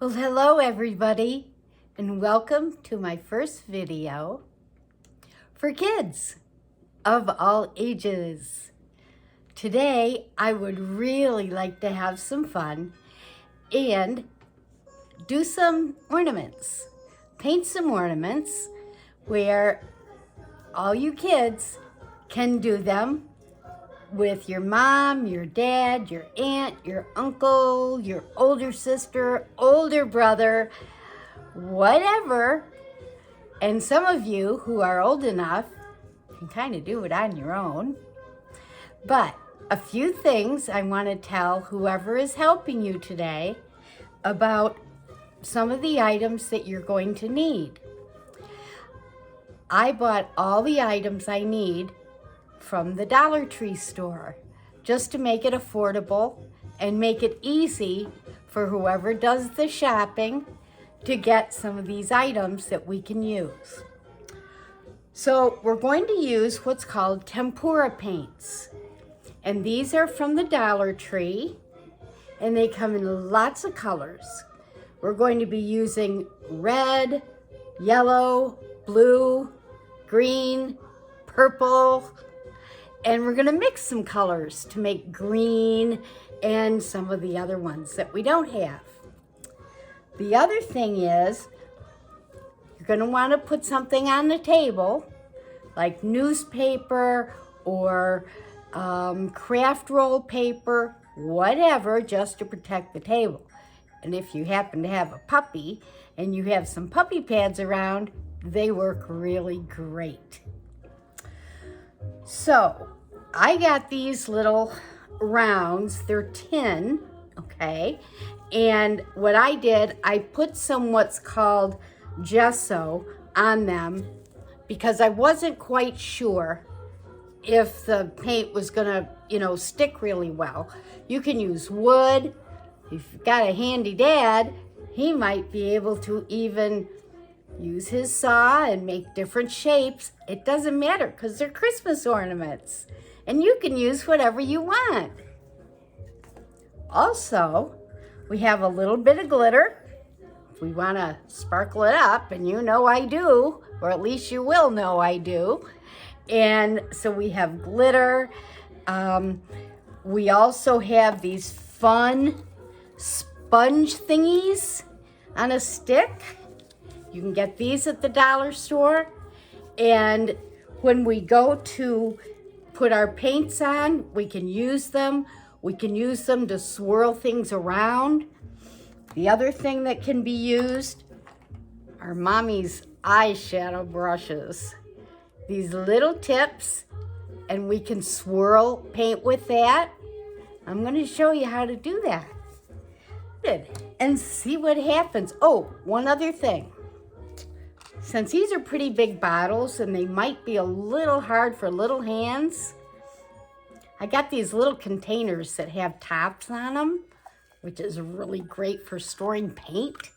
Well, hello everybody, and welcome to my first video for kids of all ages. Today, I would really like to have some fun and do some ornaments. Paint some ornaments where all you kids can do them with your mom, your dad, your aunt, your uncle, your older sister, older brother, whatever. And some of you who are old enough can kind of do it on your own. But a few things I want to tell whoever is helping you today about some of the items that you're going to need. I bought all the items I need from the Dollar Tree store, just to make it affordable and make it easy for whoever does the shopping to get some of these items that we can use. So we're going to use what's called tempera paints. And these are from the Dollar Tree, and they come in lots of colors. We're going to be using red, yellow, blue, green, purple, and we're gonna mix some colors to make green and some of the other ones that we don't have. The other thing is, you're gonna wanna put something on the table, like newspaper or craft roll paper, whatever, just to protect the table. And if you happen to have a puppy and you have some puppy pads around, they work really great. So I got these little rounds, they're tin, okay? And what I did, I put some what's called gesso on them because I wasn't quite sure if the paint was gonna, stick really well. You can use wood. If you've got a handy dad, he might be able to even use his saw and make different shapes. It doesn't matter because they're Christmas ornaments and you can use whatever you want. Also, we have a little bit of glitter. If we want to sparkle it up, and you know I do, or at least you will know I do. And so we have glitter. We also have these fun sponge thingies on a stick. You can get these at the dollar store. And when we go to put our paints on, we can use them. We can use them to swirl things around. The other thing that can be used are Mommy's eyeshadow brushes. These little tips, and we can swirl paint with that. I'm going to show you how to do that and see what happens. Oh, one other thing. Since these are pretty big bottles and they might be a little hard for little hands, I got these little containers that have tops on them, which is really great for storing paint.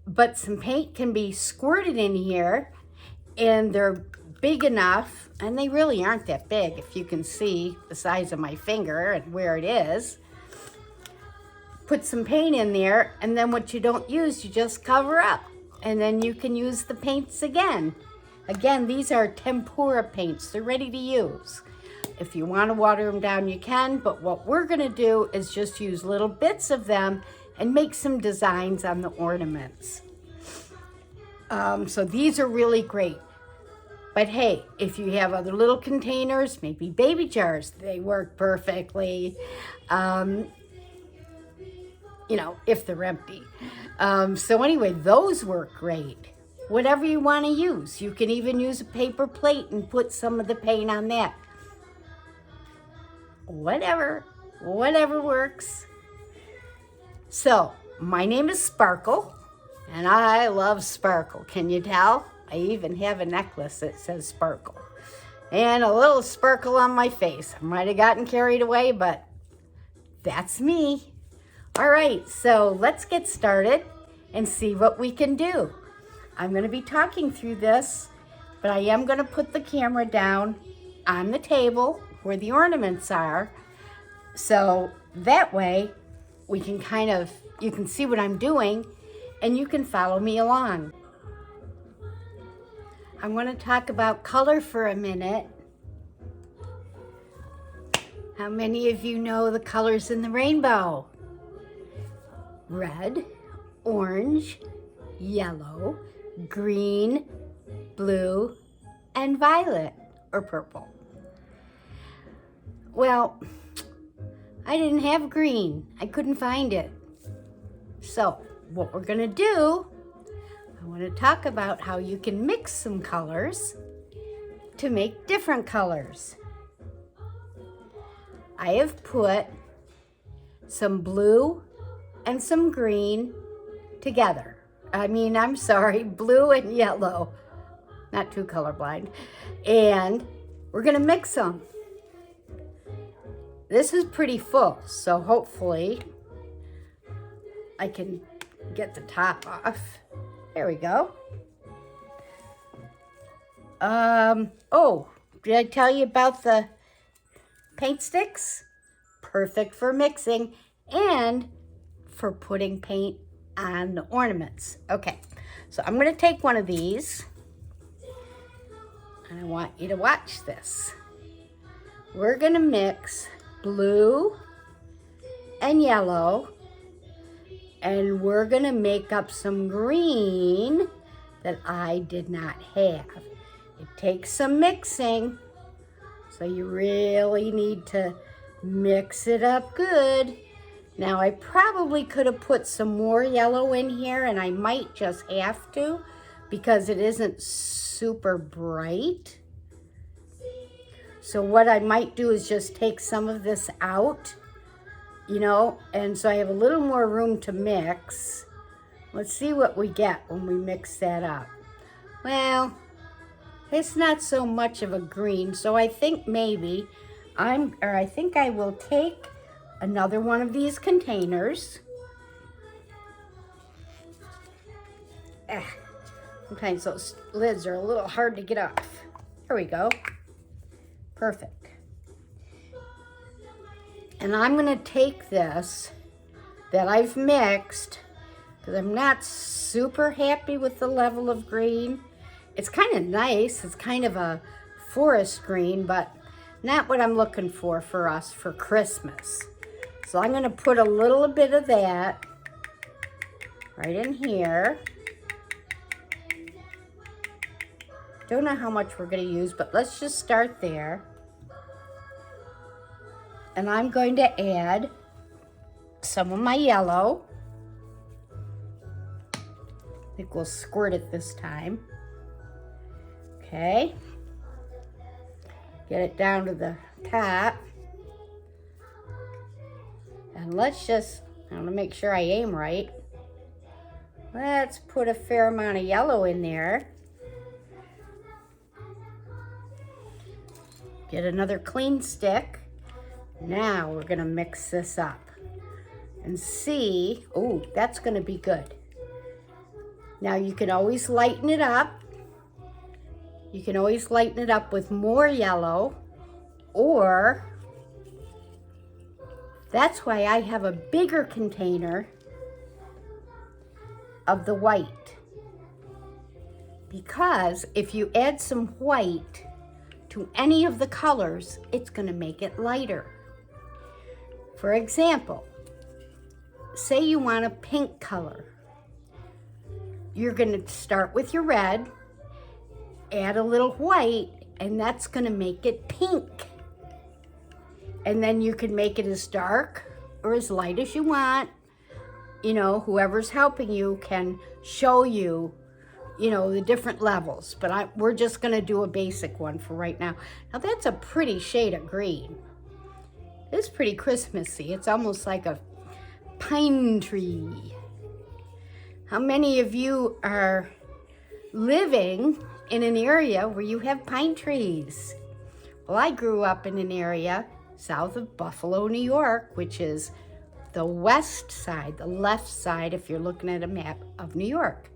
But some paint can be squirted in here, and they're big enough, and they really aren't that big if you can see the size of my finger and where it is. Put some paint in there, and then what you don't use, you just cover up. And then you can use the paints again. Again, these are tempera paints. They're ready to use. If you want to water them down, you can. But what we're going to do is just use little bits of them and make some designs on the ornaments. So these are really great. But hey, if you have other little containers, maybe baby jars, they work perfectly. If they're empty. So anyway, those work great. Whatever you want to use. You can even use a paper plate and put some of the paint on that. Whatever works. So, my name is Sparkle, and I love sparkle. Can you tell? I even have a necklace that says Sparkle. And a little sparkle on my face. I might have gotten carried away, but that's me. All right, so let's get started and see what we can do. I'm going to be talking through this, but I am going to put the camera down on the table where the ornaments are, so that way we can kind of you can see what I'm doing and you can follow me along. I want to talk about color for a minute. How many of you know the colors in the rainbow? Red, orange, yellow, green, blue, and violet or purple. Well, I didn't have green. I couldn't find it. So what we're gonna do, I want to talk about how you can mix some colors to make different colors. I have put some blue and some green together. Blue and yellow. Not too colorblind. And we're gonna mix them. This is pretty full, so hopefully I can get the top off. There we go. Oh, did I tell you about the paint sticks? Perfect for mixing and for putting paint on the ornaments. Okay, so I'm gonna take one of these and I want you to watch this. We're gonna mix blue and yellow, and we're gonna make up some green that I did not have. It takes some mixing, so you really need to mix it up good. Now I probably could have put some more yellow in here, and I might just have to because it isn't super bright. So what I might do is just take some of this out, and so I have a little more room to mix. Let's see what we get when we mix that up. Well, it's not so much of a green, so I think maybe I think I will take another one of these containers. Sometimes those lids are a little hard to get off. There we go. Perfect. And I'm gonna take this that I've mixed, because I'm not super happy with the level of green. It's kind of nice. It's kind of a forest green, but not what I'm looking for us for Christmas. So I'm gonna put a little bit of that right in here. Don't know how much we're gonna use, but let's just start there. And I'm going to add some of my yellow. I think we'll squirt it this time. Okay. Get it down to the top. And let's just, I want to make sure I aim right. Let's put a fair amount of yellow in there. Get another clean stick. Now we're gonna mix this up and see. Oh, that's gonna be good. Now you can always lighten it up. You can always lighten it up with more yellow, or that's why I have a bigger container of the white. Because if you add some white to any of the colors, it's gonna make it lighter. For example, say you want a pink color. You're gonna start with your red, add a little white, and that's gonna make it pink. And then you can make it as dark or as light as you want. Whoever's helping you can show you, the different levels. But we're just gonna do a basic one for right now. Now that's a pretty shade of green. It's pretty Christmassy. It's almost like a pine tree. How many of you are living in an area where you have pine trees? Well, I grew up in an area south of Buffalo, New York, which is the west side, the left side if you're looking at a map of New York.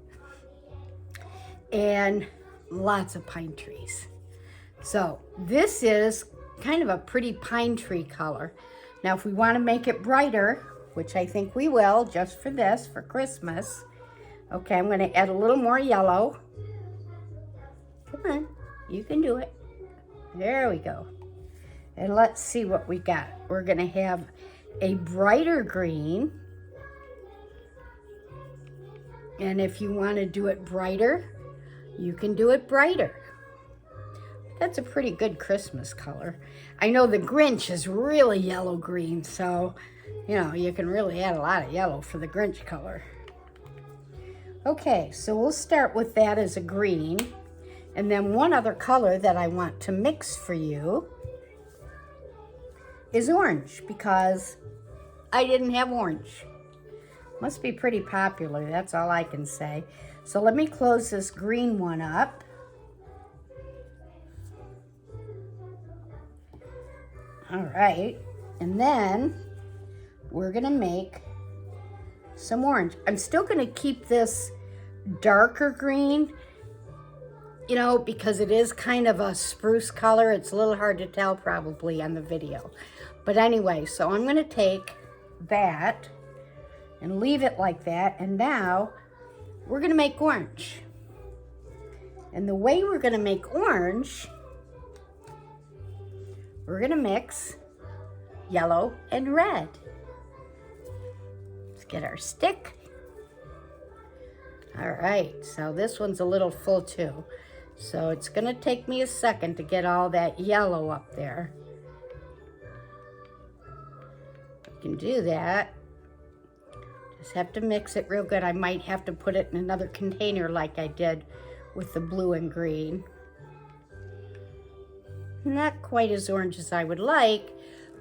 And lots of pine trees. So this is kind of a pretty pine tree color. Now, if we want to make it brighter, which I think we will just for this, for Christmas. Okay, I'm gonna add a little more yellow. Come on, you can do it. There we go. And let's see what we got. We're gonna have a brighter green. And if you wanna do it brighter, you can do it brighter. That's a pretty good Christmas color. I know the Grinch is really yellow-green, so, you know, you can really add a lot of yellow for the Grinch color. Okay, so we'll start with that as a green. And then one other color that I want to mix for you is orange, because I didn't have orange. Must be pretty popular, that's all I can say. So let me close this green one up. All right, and then we're gonna make some orange. I'm still gonna keep this darker green, you know, because it is kind of a spruce color. It's a little hard to tell probably on the video. But anyway, so I'm gonna take that and leave it like that. And now we're gonna make orange. And the way we're gonna make orange, we're gonna mix yellow and red. Let's get our stick. All right, so this one's a little full too. So it's gonna take me a second to get all that yellow up there. You can do that. Just have to mix it real good. I might have to put it in another container like I did with the blue and green. Not quite as orange as I would like,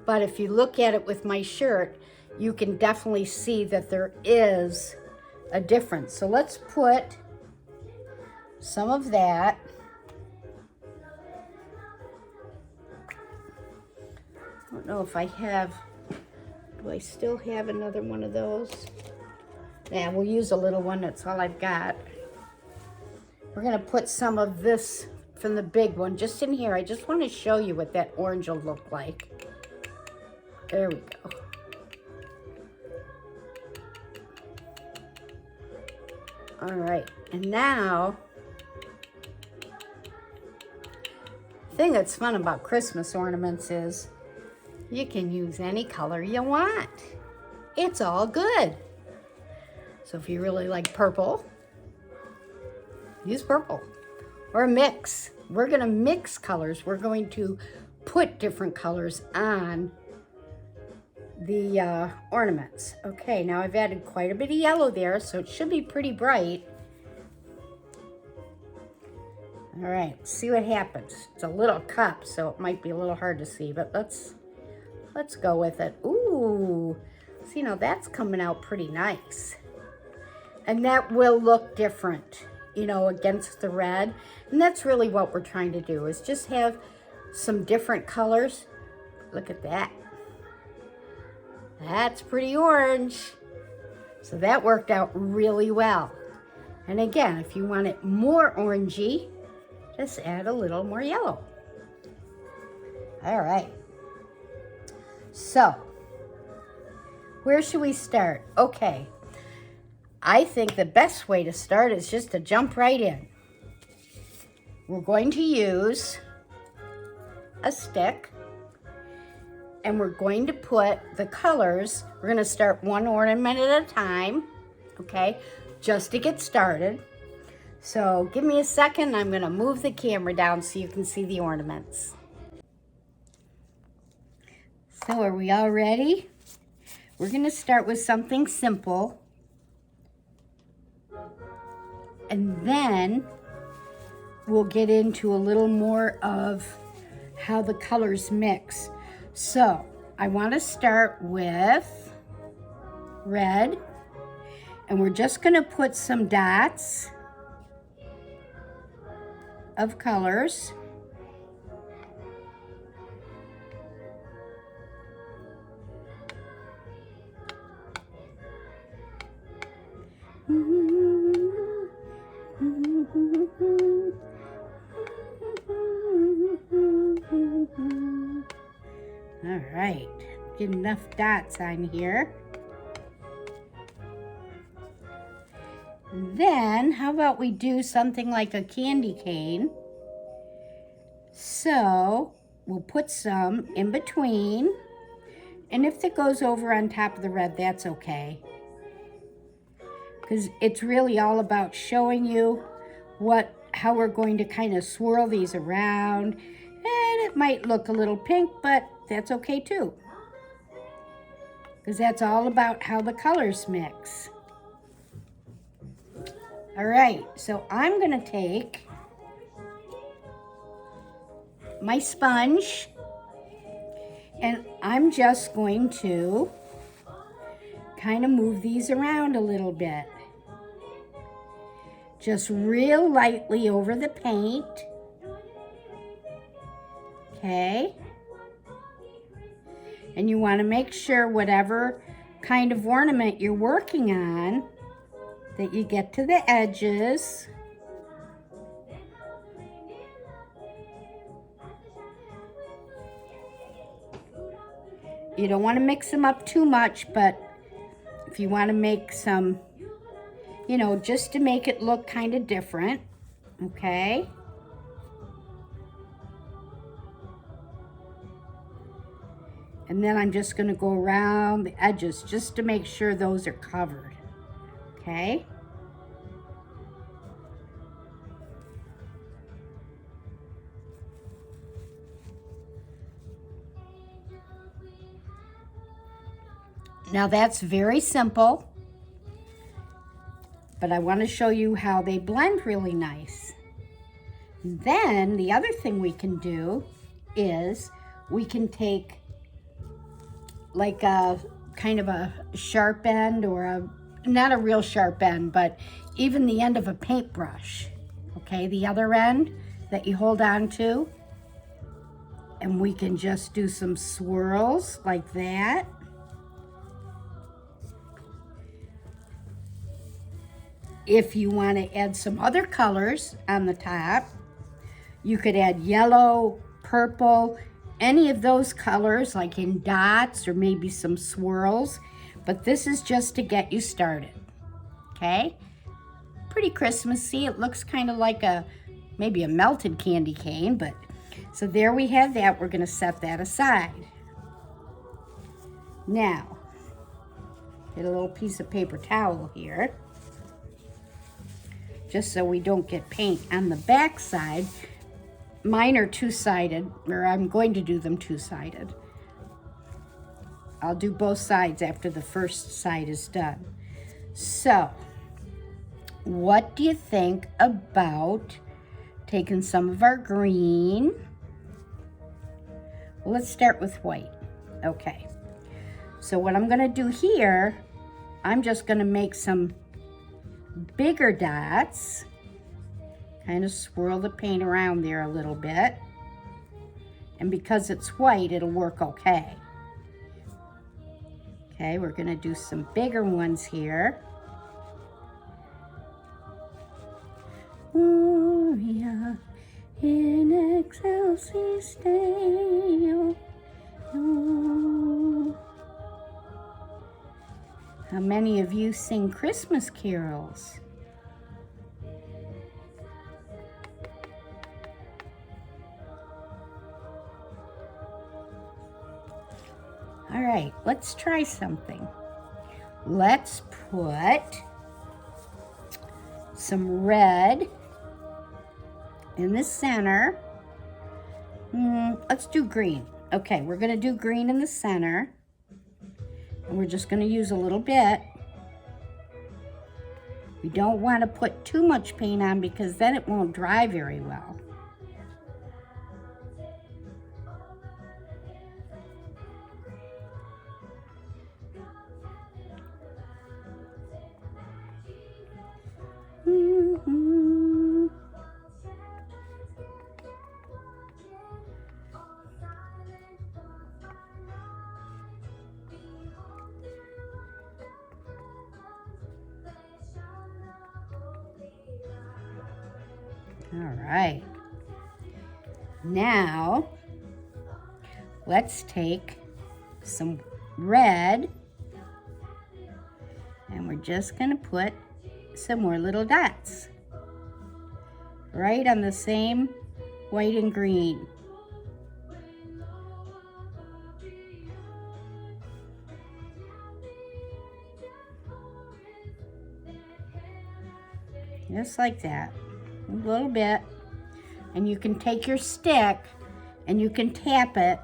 but if you look at it with my shirt, you can definitely see that there is a difference. So let's put some of that. I don't know if I have, do I still have another one of those? Yeah, we'll use a little one, that's all I've got. We're gonna put some of this from the big one just in here. I just want to show you what that orange will look like. There we go. All right, and now, the thing that's fun about Christmas ornaments is you can use any color you want. It's all good. So if you really like purple, use purple. Or mix. We're gonna mix colors. We're going to put different colors on the ornaments. Okay, now I've added quite a bit of yellow there, so it should be pretty bright. All right, see what happens. It's a little cup, so it might be a little hard to see, but let's go with it. Ooh, see, now that's coming out pretty nice. And that will look different, you know, against the red. And that's really what we're trying to do, is just have some different colors. Look at that. That's pretty orange. So that worked out really well. And again, if you want it more orangey, just add a little more yellow. All right. So, where should we start? Okay. I think the best way to start is just to jump right in. We're going to use a stick, and we're going to put the colors. We're going to start one ornament at a time, okay, just to get started. So give me a second. I'm going to move the camera down so you can see the ornaments. So are we all ready? We're going to start with something simple. And then we'll get into a little more of how the colors mix. So I want to start with red, and we're just going to put some dots of colors. All right, get enough dots on here. Then, how about we do something like a candy cane? So, we'll put some in between. And if it goes over on top of the red, that's okay. Because it's really all about showing you how we're going to kind of swirl these around. And it might look a little pink, but that's okay too. Because that's all about how the colors mix. All right, so I'm gonna take my sponge and I'm just going to kind of move these around a little bit. Just real lightly over the paint. Okay. And you want to make sure whatever kind of ornament you're working on, that you get to the edges. You don't want to mix them up too much, but if you want to make some, you know, just to make it look kind of different, okay? And then I'm just going to go around the edges just to make sure those are covered, okay? Now that's very simple, but I want to show you how they blend really nice. Then the other thing we can do is we can take like a kind of a sharp end, or not a real sharp end, but even the end of a paintbrush, okay, the other end that you hold on to, and we can just do some swirls like that. If you want to add some other colors on the top, you could add yellow, purple, any of those colors, like in dots or maybe some swirls. But this is just to get you started, okay? Pretty Christmassy. It looks kind of like maybe a melted candy cane, but so there we have that. We're going to set that aside. Now, get a little piece of paper towel here, just so we don't get paint on the back side. Mine are two-sided, or I'm going to do them two-sided. I'll do both sides after the first side is done. So, what do you think about taking some of our green? Well, let's start with white. Okay. So what I'm going to do here, I'm just going to make some bigger dots. Kind of swirl the paint around there a little bit. And because it's white, it'll work okay. Okay, we're going to do some bigger ones here. Gloria in excelsis Deo. How many of you sing Christmas carols? All right, let's try something. Let's put some red in the center. Let's do green. Okay, we're gonna do green in the center. And we're just gonna use a little bit. We don't wanna put too much paint on because then it won't dry very well. All right. Now, let's take some red and we're just going to put some more little dots right on the same white and green. Just like that, a little bit. And you can take your stick and you can tap it.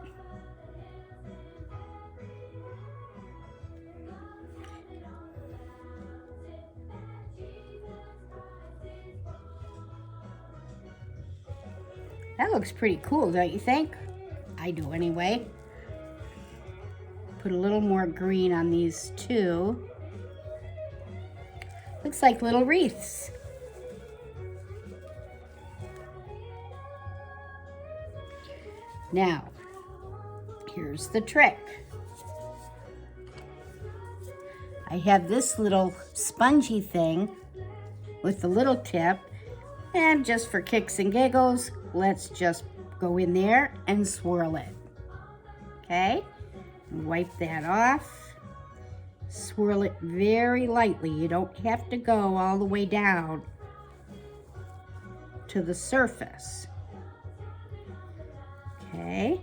That looks pretty cool, don't you think? I do anyway. Put a little more green on these too. Looks like little wreaths. Now, here's the trick. I have this little spongy thing with the little tip, and just for kicks and giggles, let's just go in there and swirl it. Okay? Wipe that off. Swirl it very lightly. You don't have to go all the way down to the surface. Okay.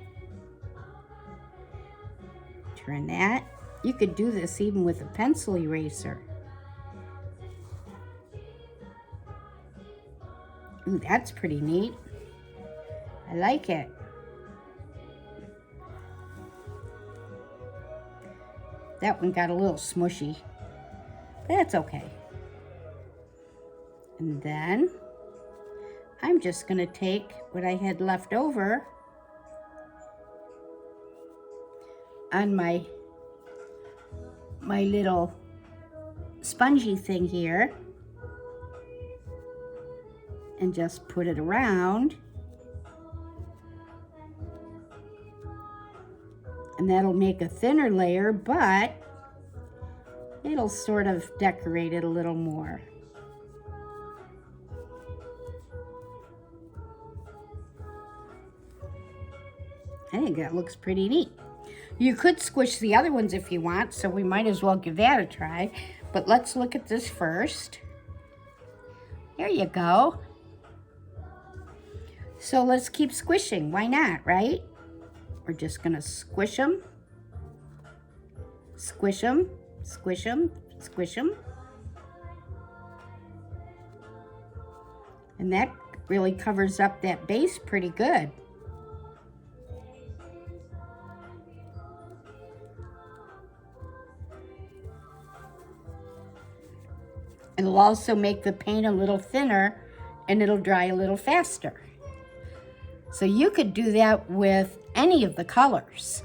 Turn that. You could do this even with a pencil eraser. Ooh, that's pretty neat. I like it. That one got a little smushy, but that's okay. And then I'm just going to take what I had left over on my little spongy thing here and just put it around, and that'll make a thinner layer, but it'll sort of decorate it a little more. I think that looks pretty neat. You could squish the other ones if you want, so we might as well give that a try. But let's look at this first. There you go. So let's keep squishing. Why not, right? We're just gonna squish them. Squish them, squish them, squish them. And that really covers up that base pretty good. It'll also make the paint a little thinner and it'll dry a little faster. So you could do that with any of the colors.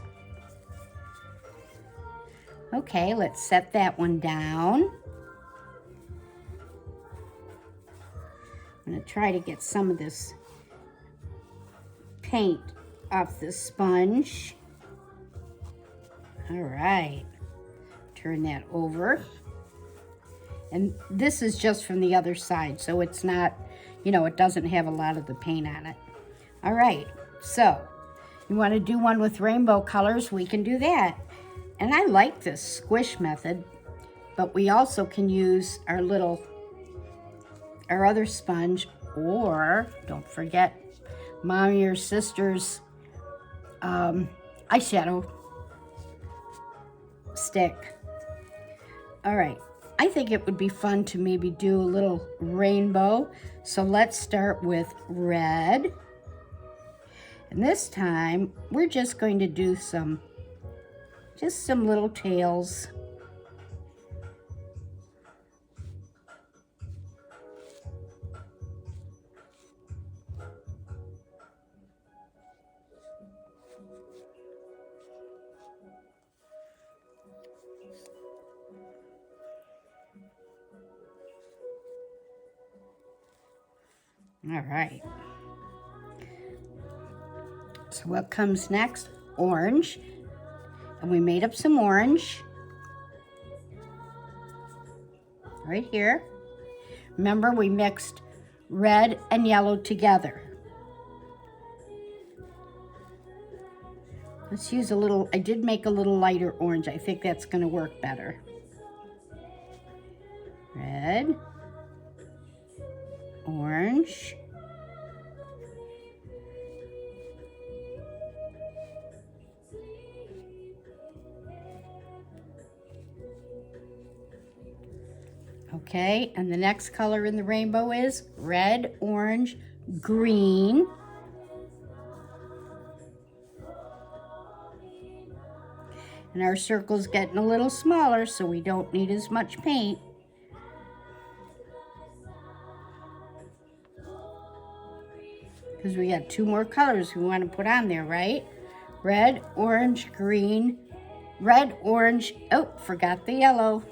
Okay, let's set that one down. I'm gonna try to get some of this paint off the sponge. All right, turn that over. And this is just from the other side, so it's not, you know, it doesn't have a lot of the paint on it. All right, so you want to do one with rainbow colors, we can do that. And I like this squish method, but we also can use our other sponge, or don't forget mommy or sister's eyeshadow stick. All right. I think it would be fun to maybe do a little rainbow. So let's start with red. And this time, we're just going to do some little tails. All right. So what comes next? Orange. And we made up some orange. Right here. Remember, we mixed red and yellow together. Let's use a little, I did make a little lighter orange. I think that's going to work better. Red. orange, okay, and the next color in the rainbow is red, orange, green. And our circle's getting a little smaller, so we don't need as much paint. Because we got 2 more colors we want to put on there, right? Red, orange, green, red, orange, oh, forgot the yellow.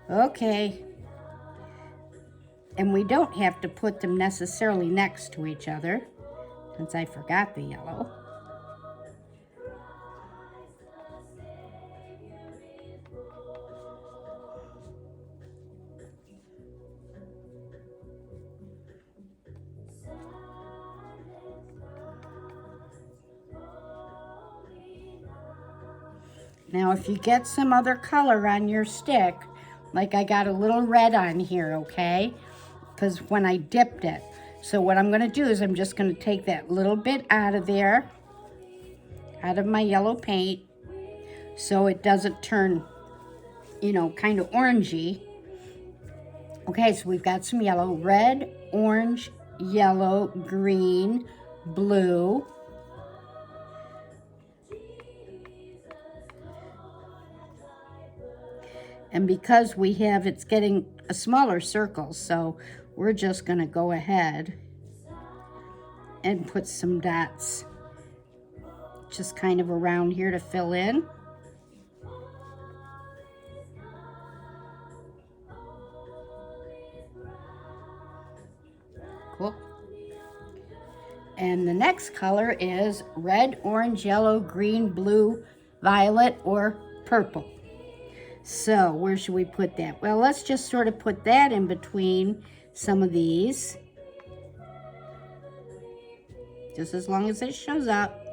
Okay. And we don't have to put them necessarily next to each other, since I forgot the yellow. Now, if you get some other color on your stick, like I got a little red on here, okay? Because when I dipped it. So what I'm going to do is I'm just going to take that little bit out of there, out of my yellow paint, so it doesn't turn, you know, kind of orangey. Okay, so we've got some yellow, red, orange, yellow, green, blue. And because we have, it's getting a smaller circle, so we're just gonna go ahead and put some dots just kind of around here to fill in. Cool. And the next color is red, orange, yellow, green, blue, violet, or purple. So where should we put that? Well, let's just sort of put that in between some of these. Just as long as it shows up.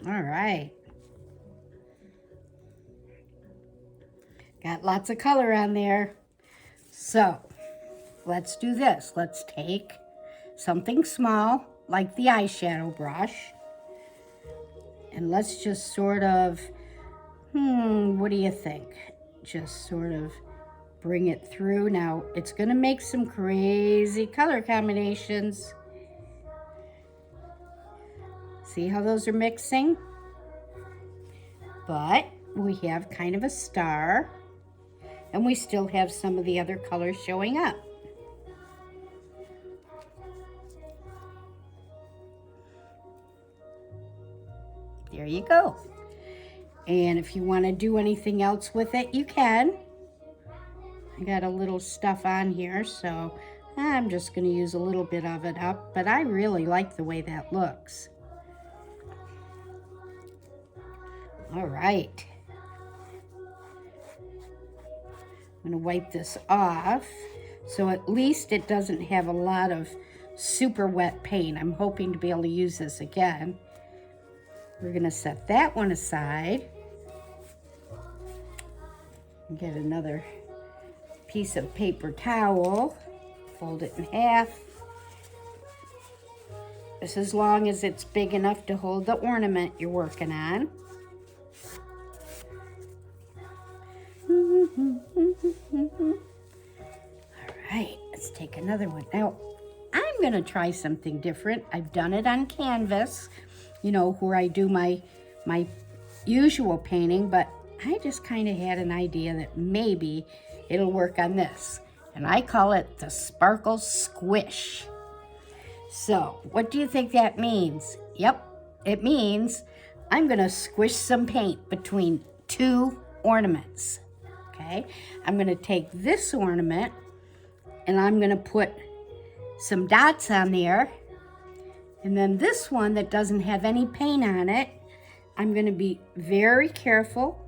All right. Got lots of color on there. So let's do this. Let's take something small, like the eyeshadow brush, and let's just sort of, what do you think? Just sort of bring it through. Now, it's going to make some crazy color combinations. See how those are mixing? But we have kind of a star, and we still have some of the other colors showing up. There you go. And if you want to do anything else with it, you can. I got a little stuff on here, so I'm just going to use a little bit of it up, but I really like the way that looks. All right. I'm going to wipe this off so at least it doesn't have a lot of super wet paint. I'm hoping to be able to use this again. We're going to set that one aside. Get another piece of paper towel, fold it in half. Just as long as it's big enough to hold the ornament you're working on. All right, let's take another one. Now, I'm going to try something different. I've done it on canvas, you know, where I do my usual painting, but I just kind of had an idea that maybe it'll work on this. And I call it the Sparkle Squish. So, what do you think that means? Yep, it means I'm going to squish some paint between 2 ornaments. Okay, I'm going to take this ornament and I'm going to put some dots on there. And then this one that doesn't have any paint on it, I'm going to be very careful.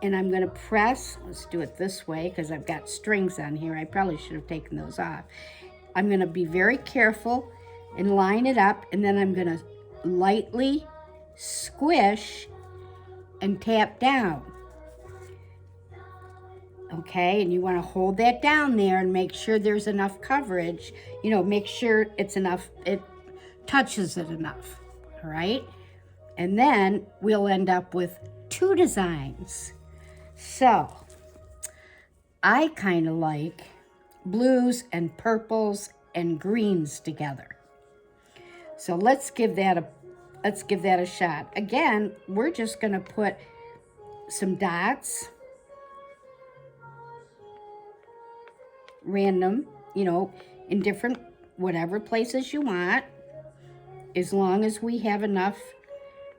And I'm going to press, let's do it this way because I've got strings on here. I probably should have taken those off. I'm going to be very careful and line it up, and then I'm gonna lightly squish and tap down. Okay, and you want to hold that down there and make sure there's enough coverage. You know, make sure it's enough, it touches it enough, all right? And then we'll end up with 2 designs. So, I kind of like blues and purples and greens together. So let's give that a shot. Again, we're just gonna put some dots, random, you know, in different, whatever places you want, as long as we have enough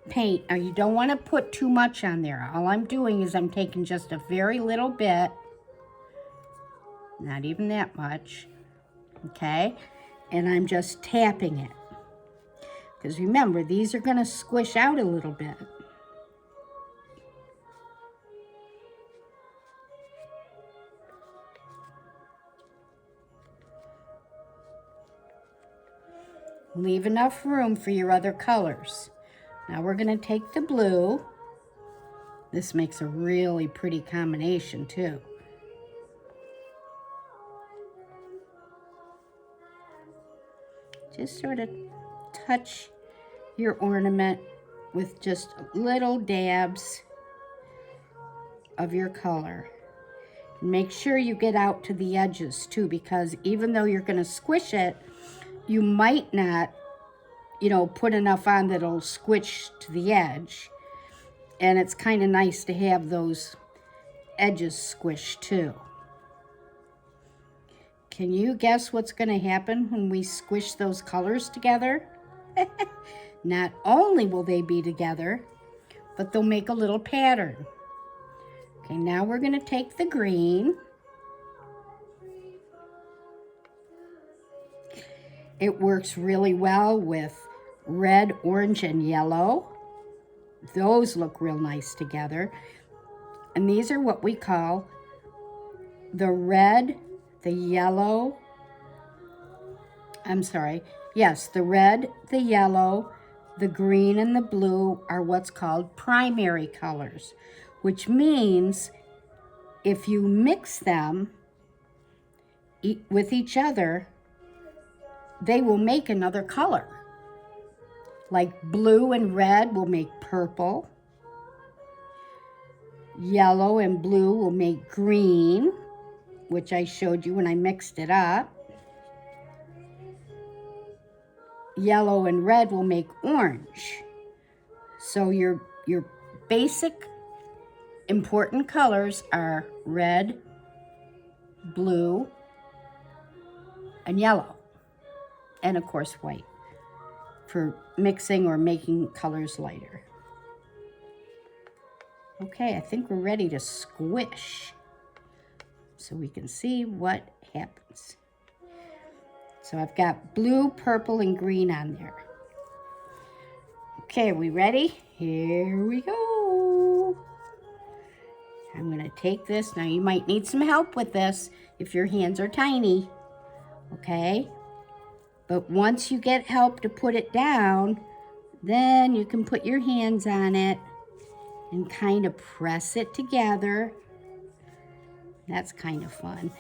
paint. Now, you don't want to put too much on there. All I'm doing is I'm taking just a very little bit, not even that much, okay? And I'm just tapping it. Because remember, these are going to squish out a little bit. Leave enough room for your other colors. Now we're going to take the blue. This makes a really pretty combination too. Just sort of touch your ornament with just little dabs of your color. Make sure you get out to the edges too, because even though you're going to squish it, you might not, you know, put enough on that it'll squish to the edge. And it's kind of nice to have those edges squished too. Can you guess what's going to happen when we squish those colors together? Not only will they be together, but they'll make a little pattern. Okay, now we're going to take the green. It works really well with red, orange, and yellow. Those look real nice together. And these are what we call the red, the yellow, the red, the yellow, the green, and the blue are what's called primary colors, which means if you mix them with each other, they will make another color. Like blue and red will make purple. Yellow and blue will make green, which I showed you when I mixed it up. Yellow and red will make orange. So your basic important colors are red, blue, and yellow. And of course white for mixing or making colors lighter. Okay, I think we're ready to squish so we can see what happens. So I've got blue, purple, and green on there. Okay, are we ready? Here we go. I'm gonna take this. Now you might need some help with this if your hands are tiny, okay? But once you get help to put it down, then you can put your hands on it and kind of press it together. That's kind of fun.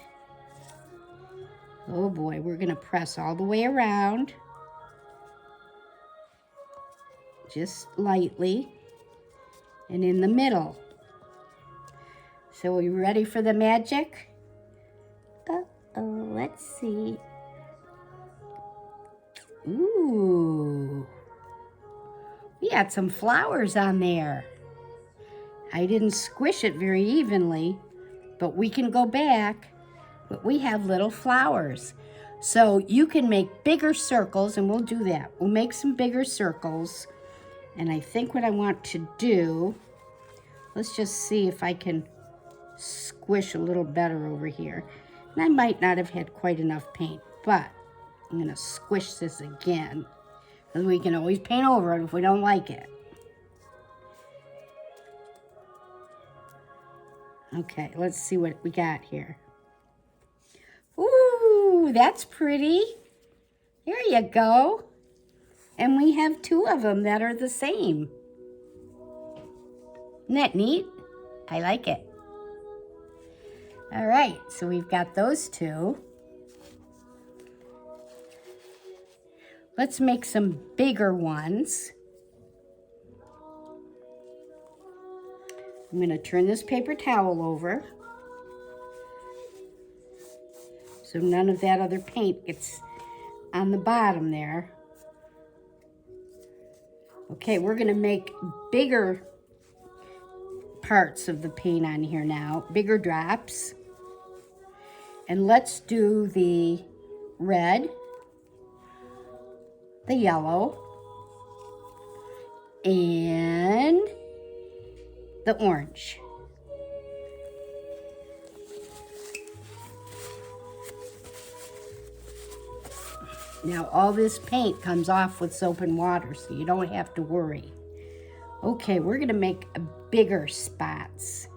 Oh boy, we're gonna press all the way around. Just lightly. And in the middle. So are you ready for the magic? Uh-oh, let's see. Ooh. We got some flowers on there. I didn't squish it very evenly, but we can go back. But we have little flowers. So you can make bigger circles, and we'll do that. We'll make some bigger circles. And I think what I want to do, let's just see if I can squish a little better over here. And I might not have had quite enough paint, but I'm gonna squish this again, because we can always paint over it if we don't like it. Okay, let's see what we got here. Ooh, that's pretty. Here you go. And we have 2 of them that are the same. Isn't that neat? I like it. All right, so we've got those 2. Let's make some bigger ones. I'm going to turn this paper towel over so none of that other paint gets on the bottom there. Okay, we're going to make bigger parts of the paint on here now, bigger drops. And let's do the red, the yellow, and the orange. Now all this paint comes off with soap and water, so you don't have to worry. Okay, we're gonna make bigger spots.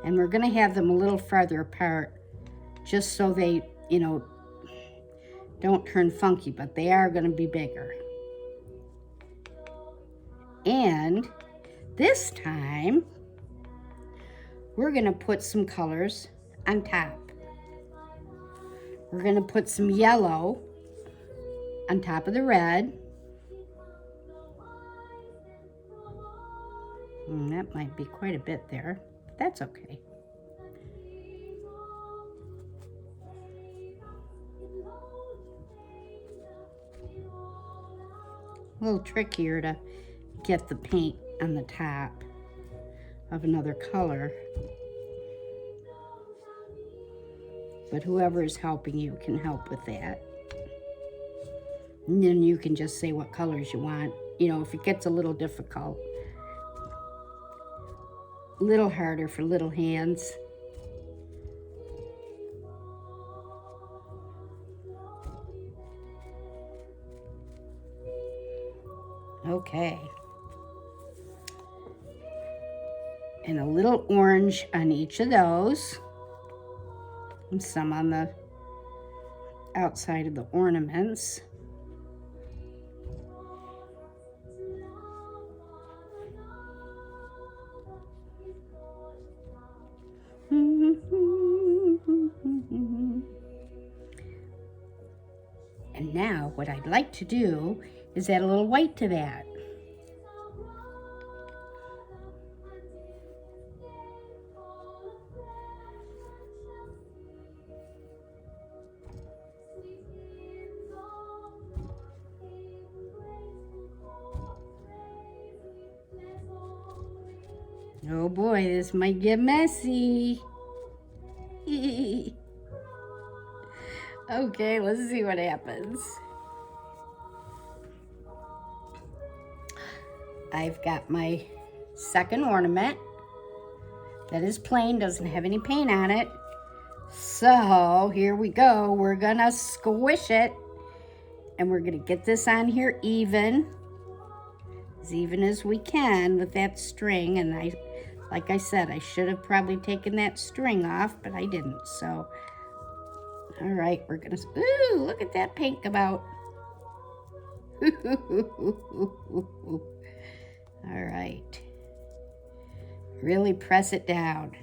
And we're gonna have them a little farther apart just so they, you know, don't turn funky, but they are gonna be bigger. And this time, we're gonna put some colors on top. We're gonna put some yellow on top of the red. That might be quite a bit there, but that's okay. A little trickier to get the paint on the top of another color. But whoever is helping you can help with that. And then you can just say what colors you want. You know, if it gets a little difficult, a little harder for little hands. Okay. And a little orange on each of those. And some on the outside of the ornaments. And now what I'd like to do is add a little white to that. Oh boy, this might get messy. Okay, let's see what happens. I've got my second ornament that is plain, doesn't have any paint on it. So here we go. We're gonna squish it and we're gonna get this on here as even as we can with that string. And like I said, I should have probably taken that string off, but I didn't. So, all right, we're gonna, ooh, look at that paint come out. All right, really press it down.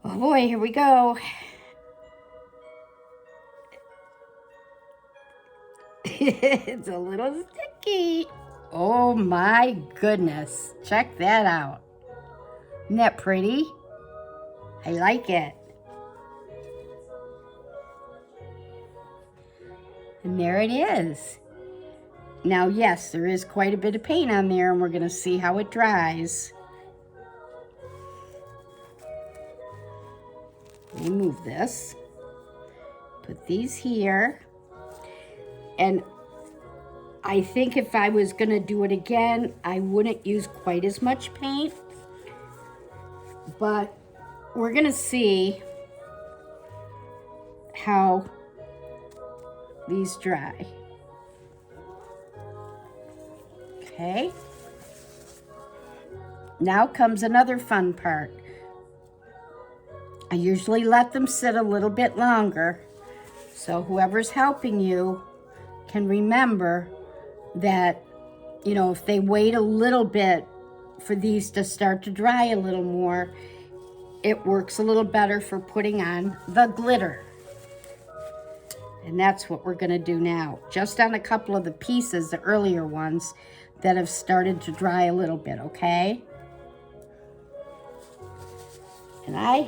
Oh boy, here we go. It's a little sticky. Oh my goodness, check that out. Isn't that pretty? I like it. And there it is. Now, yes, there is quite a bit of paint on there, and we're going to see how it dries. Remove this. Put these here. And I think if I was going to do it again, I wouldn't use quite as much paint. But we're going to see how these dry. Okay. Now comes another fun part. I usually let them sit a little bit longer, so whoever's helping you can remember that, you know, if they wait a little bit for these to start to dry a little more, it works a little better for putting on the glitter. And that's what we're gonna do now, just on a couple of the pieces, the earlier ones that have started to dry a little bit, okay? And I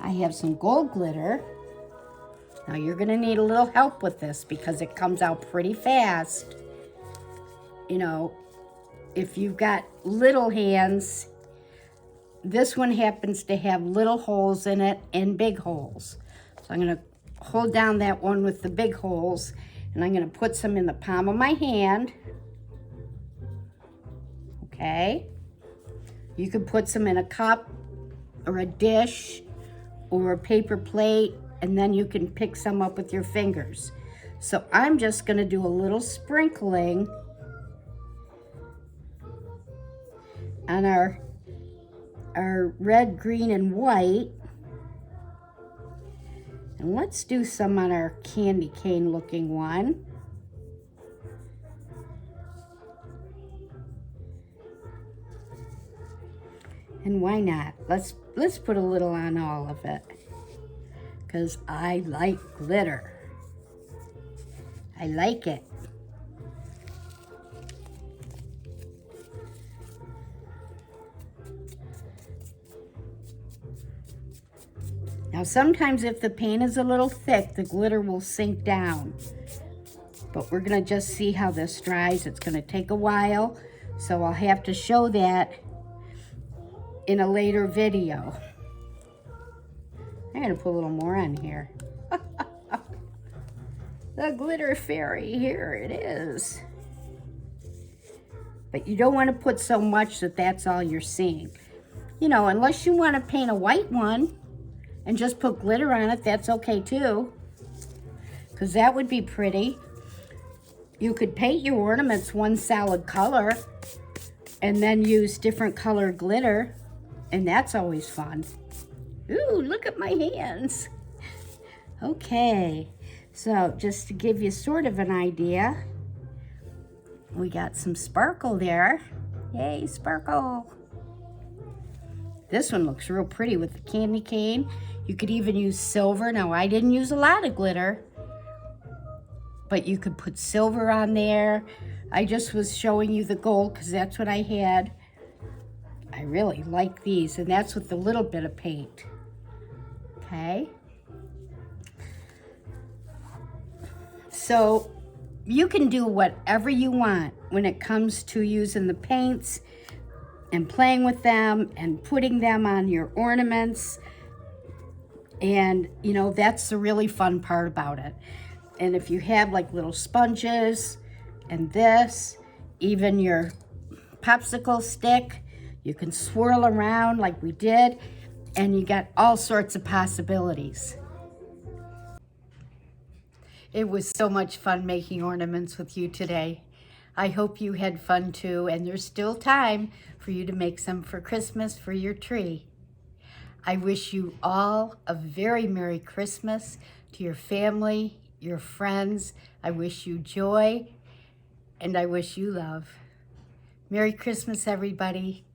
have some gold glitter. Now you're gonna need a little help with this because it comes out pretty fast. You know, if you've got little hands, this one happens to have little holes in it and big holes. So I'm gonna hold down that one with the big holes, and I'm gonna put some in the palm of my hand. Okay. You could put some in a cup or a dish or a paper plate, and then you can pick some up with your fingers. So I'm just gonna do a little sprinkling on our red, green, and white. And let's do some on our candy cane looking one. And why not? Let's put a little on all of it, because I like glitter. I like it. Now sometimes if the paint is a little thick, the glitter will sink down. But we're gonna just see how this dries. It's gonna take a while, so I'll have to show that in a later video. I'm gonna put a little more on here. The glitter fairy, here it is. But you don't wanna put so much that that's all you're seeing. You know, unless you wanna paint a white one and just put glitter on it, that's okay too, because that would be pretty. You could paint your ornaments one solid color and then use different color glitter, and that's always fun. Ooh, look at my hands. Okay, so just to give you sort of an idea, we got some sparkle there. Yay, sparkle. This one looks real pretty with the candy cane. You could even use silver. Now, I didn't use a lot of glitter, but you could put silver on there. I just was showing you the gold because that's what I had. I really like these, and that's with a little bit of paint. Okay. So you can do whatever you want when it comes to using the paints and playing with them and putting them on your ornaments. And, you know, that's the really fun part about it. And if you have like little sponges and this, even your popsicle stick, you can swirl around like we did, and you got all sorts of possibilities. It was so much fun making ornaments with you today. I hope you had fun too, and there's still time for you to make some for Christmas for your tree. I wish you all a very Merry Christmas, to your family, your friends. I wish you joy, and I wish you love. Merry Christmas, everybody.